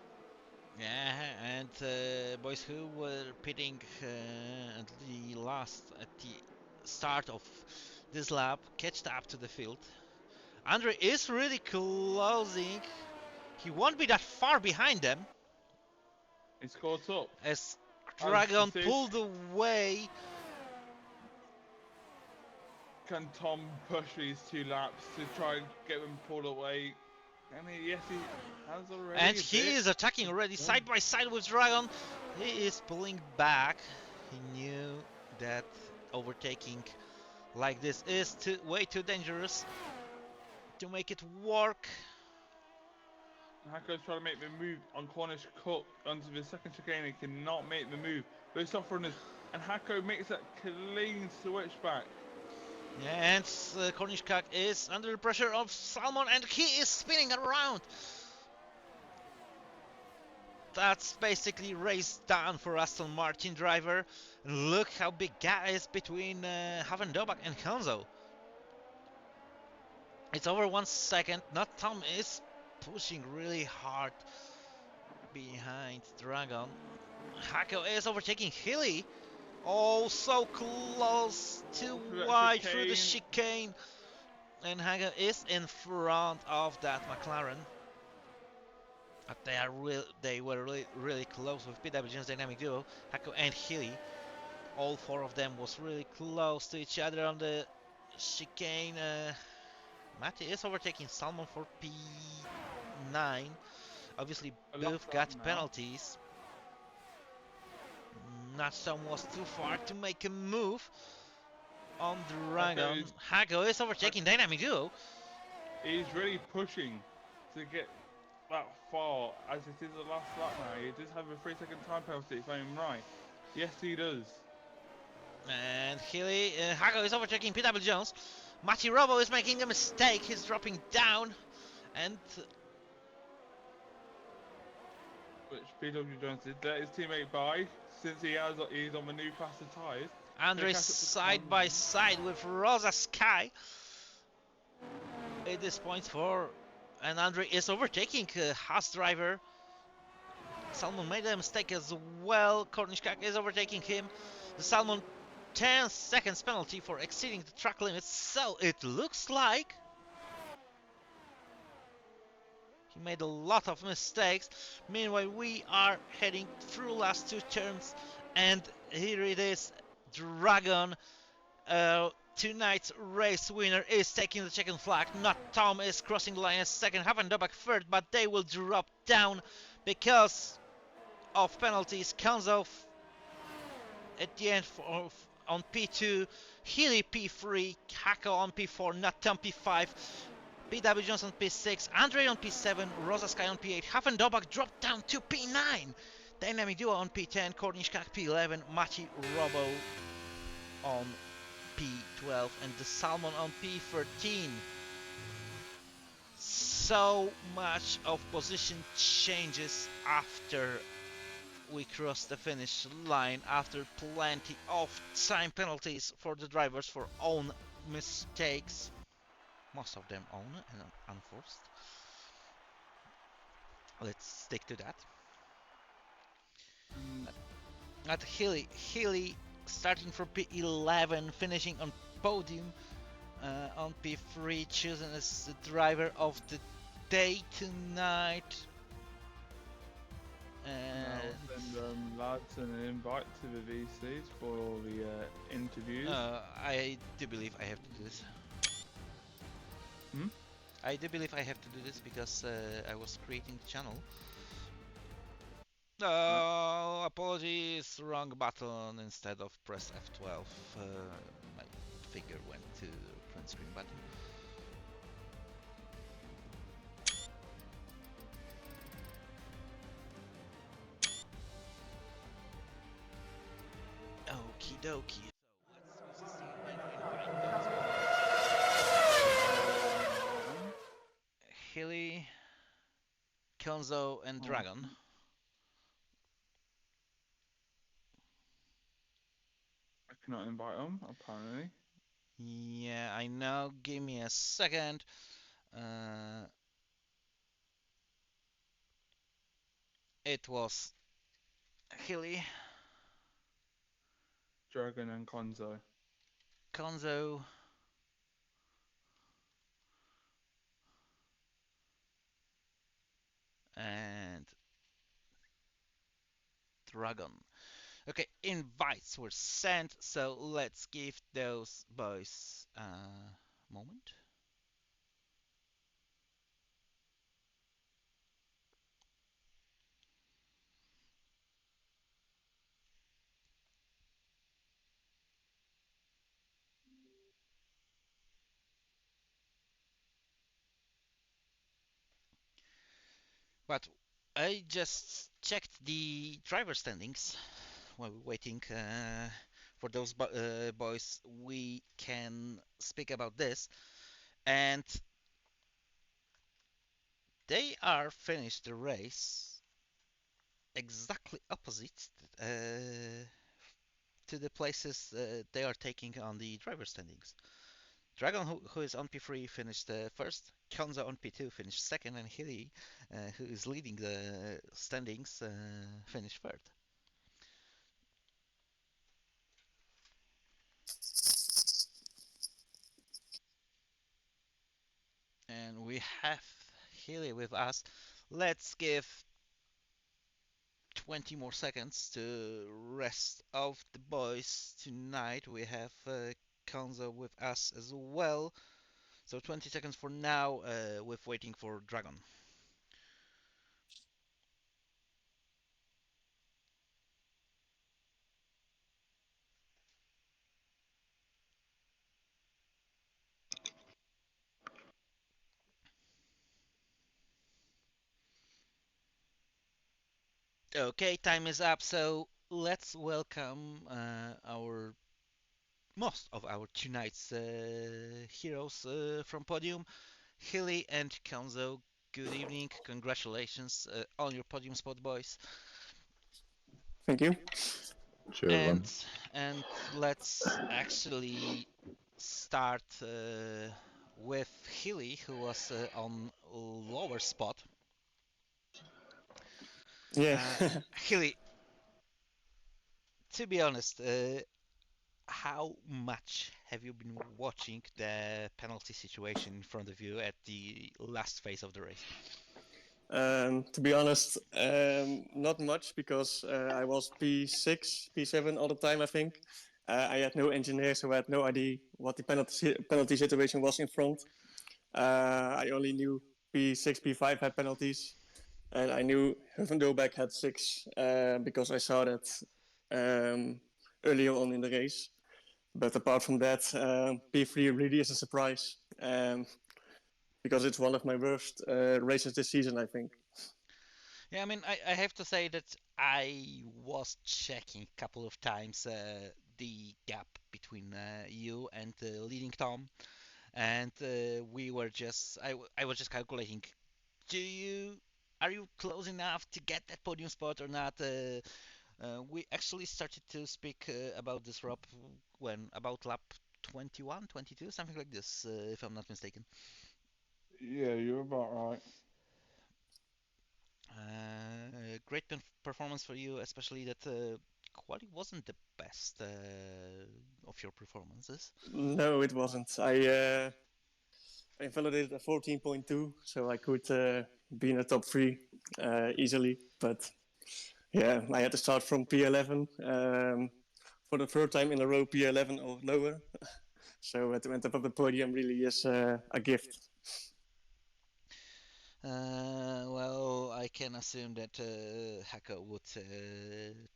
Yeah, and boys who were pitting at the start of this lap catched up to the field. Andre is really closing. He won't be that far behind them. He's caught up. As Dragon pulled away. Can Tom push these 2 laps to try and get them pulled away? And yes, he has already. And he is attacking already side by side with Dragon. He is pulling back. He knew that overtaking like this is way too dangerous to make it work. Hacker's trying to make the move on Cornish Cook onto the second chicane. He cannot make the move. Those soft runners, and Hacko makes that clean switch back. And Cornish Cock is under the pressure of Salmon, and he is spinning around. That's basically race down for Aston Martin driver. And look how big gap is between Havendobak and Hanzo. It's over 1 second. Not Tom is pushing really hard behind Dragon. Hako is overtaking Hilly. Oh, so close, too wide through the chicane. And Hako is in front of that McLaren. But they were really close with PWG's dynamic duo, Hako and Hilly. All four of them was really close to each other on the chicane. Matty is overtaking Salmon for P9. Obviously, both got penalties. Tom was too far to make a move on Dragon. Hako is overtaking Dynamic Duo. He's really pushing to get that far, as it is the last lap now. He does have a 3-second time penalty, if I'm right. Yes, he does. And Hilly, Hako is overtaking PW Jones. Matty Robo is making a mistake. He's dropping down, and which PW Jones did let his teammate by, since he's on the new class of tyres. Andre's side by side with Rosa Sky. It is points for, and Andre is overtaking Haas driver. Salmon made a mistake as well. Kornishkak is overtaking him. The Salmon 10 seconds penalty for exceeding the track limits, so it looks like he made a lot of mistakes. Meanwhile, we are heading through last two turns, and here it is. Dragon, tonight's race winner, is taking the second flag. Not Tom is crossing the line as second, Havendobak third, but they will drop down because of penalties. Kanzov at the end on P2, Healy P3, Hako on P4, Not Tom P5, PW Jones on P6, Andre on P7, Rosa Sky on P8, Havendobak dropped down to P9, Dynamic Duo on P10, Kornishkak P11, Maci Robo on P12, and the Salmon on P13. So much of position changes after we cross the finish line, after plenty of time penalties for the drivers for own mistakes. Most of them own and unforced. Let's stick to that. At Healy starting from P11, finishing on podium on P3, chosen as the driver of the day tonight. I'll send lads an invite to the VCs for all the interviews. I do believe I have to do this. I do believe I have to do this because I was creating the channel. No, apologies, wrong button. Instead of press F12, my finger went to the print screen button. Okie dokie. Hilly, Konzo, and Dragon. I cannot invite them, apparently. Yeah, I know. Give me a second. It was Hilly, Dragon and Konzo. Konzo, and Dragon. Okay, invites were sent, so let's give those boys a moment. But I just checked the driver standings while we're waiting for those boys. We can speak about this, and they are finished the race exactly opposite to the places they are taking on the driver standings. Dragon, who is on P3, finished first. Konza on P2 finished second, and Hilly, who is leading the standings, finished third. And we have Hilly with us. Let's give 20 more seconds to rest of the boys tonight. We have Konza with us as well. So 20 seconds for now, with waiting for Dragon. Okay, time is up. So let's welcome our most of our tonight's heroes from podium, Hilly and Konzo. Good evening. Congratulations on your podium spot, boys. Thank you. Cheers, And man. and let's actually start with Hilly, who was on lower spot. Yeah. Hilly, to be honest, how much have you been watching the penalty situation in front of you at the last phase of the race? To be honest, not much because I was P6, P7 all the time, I think. I had no engineer, so I had no idea what the penalty situation was in front. I only knew P6, P5 had penalties, and I knew Huffendorbeck had 6 because I saw that earlier on in the race. But apart from that, P3 really is a surprise. Because it's one of my worst races this season, I think. Yeah, I mean, I have to say that I was checking a couple of times the gap between you and leading Tom, and we were just I was just calculating. Are you close enough to get that podium spot or not? We actually started to speak about this, Rob, when about lap 21, 22, something like this, if I'm not mistaken. Yeah, you're about right. Great performance for you, especially that quali wasn't the best of your performances. No, it wasn't. I validated a 14.2, so I could be in the top 3 easily. But yeah, I had to start from P11 for the third time in a row, P11 or lower. So to end up on the podium really is a gift. Well, I can assume that Hako would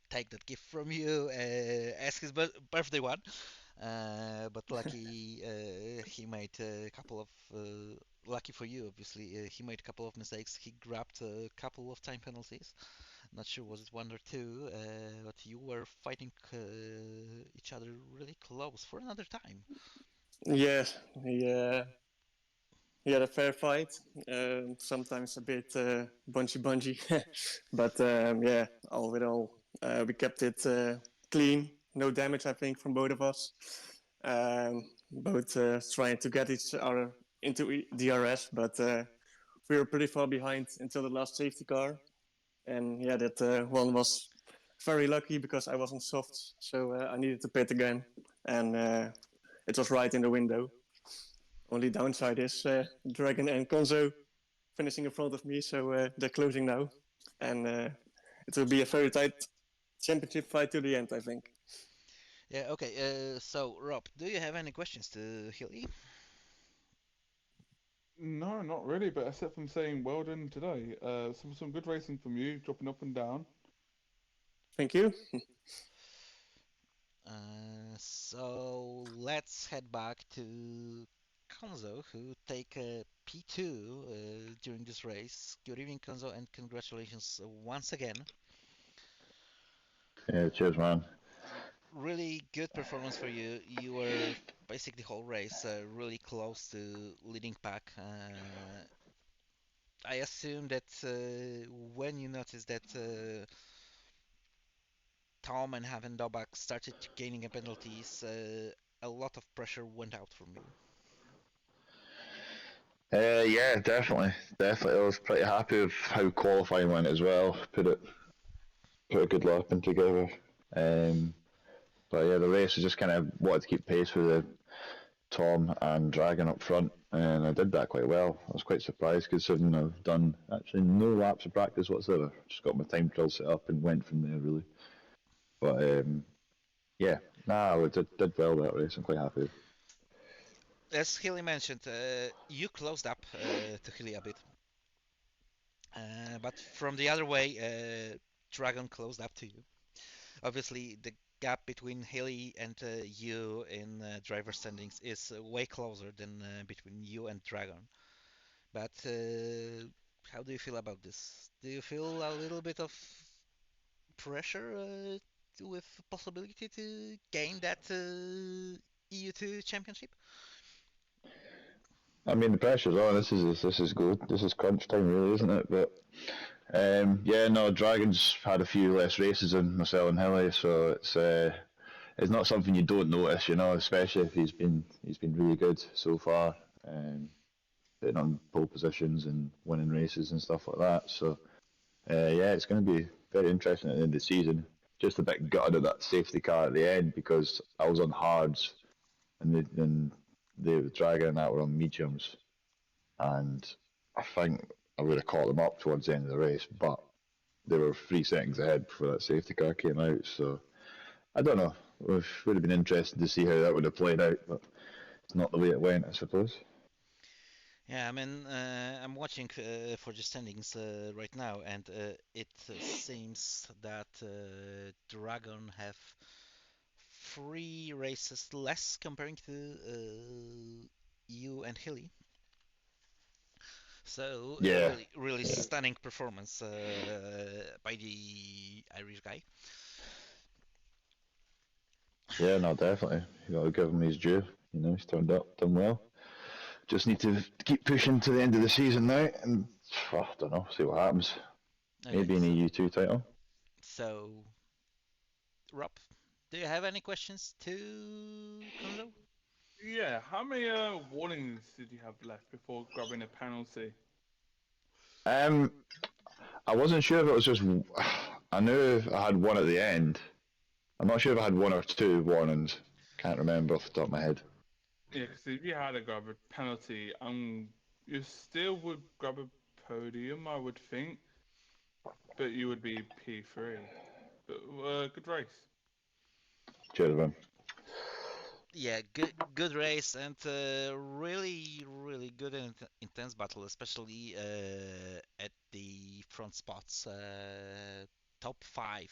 take that gift from you as his birthday one. But lucky he made a couple of lucky for you, obviously. He made a couple of mistakes. He grabbed a couple of time penalties. Not sure was it one or two, but you were fighting each other really close for another time. Yeah, he, he had a fair fight. Sometimes a bit bunchy, but yeah, all in all, we kept it clean. No damage, I think, from both of us. Both trying to get each other into DRS, but we were pretty far behind until the last safety car. And yeah, that one was very lucky because I wasn't soft, so I needed to pit again, and it was right in the window. Only downside is Dragon and Konzo finishing in front of me, so they're closing now, and it will be a very tight championship fight to the end, I think. Yeah, okay. So, Rob, do you have any questions to Hilly? No, not really, but except from saying well done today. Some good racing from you, dropping up and down. Thank you. So let's head back to Konzo, who take P2 during this race. Good evening, Konzo, and congratulations once again. Yeah, cheers, man. Really good performance for you. You were basically the whole race really close to leading pack. I assume that when you noticed that Tom and Haven Dobak started gaining penalties, a lot of pressure went out from you. Yeah, definitely. I was pretty happy with how qualifying went as well. Put a good lap in together. Um, but yeah, the race I just kind of wanted to keep pace with the Tom and Dragon up front, and I did that quite well. I was quite surprised considering I've done actually no laps of practice whatsoever. Just got my time trial set up and went from there really. But yeah, nah, I did well that race. I'm quite happy. As Hilly mentioned, you closed up to Hilly a bit, but from the other way, Dragon closed up to you. Obviously, the gap between Hilly and you in driver standings is way closer than between you and Dragon. But how do you feel about this? Do you feel a little bit of pressure with possibility to gain that EU2 championship? I mean, the pressure's on. This is good. This is crunch time, really, isn't it? But yeah, no, Dragons had a few less races than myself and Hilly, so it's not something you don't notice, especially if he's been really good so far, hitting on pole positions and winning races and stuff like that. So yeah, it's going to be very interesting at the end of the season. Just a bit gutted at that safety car at the end because I was on hards and the Dragon and that were on mediums, and I think I would have caught them up towards the end of the race, but they were 3 seconds ahead before that safety car came out. So I don't know. It would have been interesting to see how that would have played out, but it's not the way it went, I suppose. Yeah, I mean, I'm watching for the standings right now, and it seems that Dragon have 3 races less comparing to you and Hilly. So Yeah, really, really yeah, stunning performance by the Irish guy. yeah. No, definitely. You got to give him his due. He's turned up, done well. Just need to keep pushing to the end of the season now, and I don't know, see what happens. Okay, Maybe an EU2 title. so Rob, do you have any questions to Konzo? Yeah, how many warnings did you have left before grabbing a penalty? Um, I wasn't sure if it was just. I knew I had one at the end. I'm not sure if I had one or two warnings. Can't remember off the top of my head. Yeah, because if you had to grab a penalty, you still would grab a podium, I would think, but you would be P3. But good race. Cheers, man. Yeah, good race and really really good and intense battle, especially at the front spots. Top 5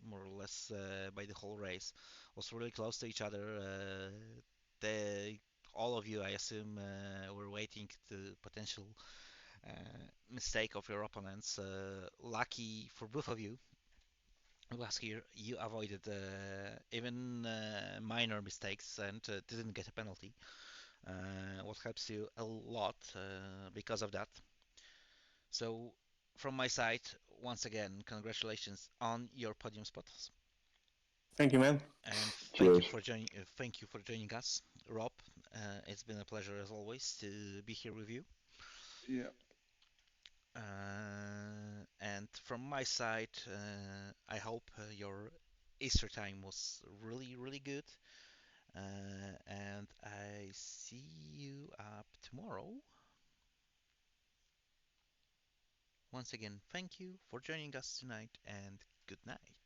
more or less by the whole race was really close to each other. The all of you, I assume, were waiting to potential mistake of your opponents. Lucky for both of you, last year you avoided even minor mistakes and didn't get a penalty, what helps you a lot because of that. So, from my side, once again, congratulations on your podium spots, Thank you, man. and Cheers. thank you for joining us, Rob. It's been a pleasure as always to be here with you. Yeah. And from my side, I hope your Easter time was really, really good. And I see you up tomorrow. Once again, thank you for joining us tonight and good night.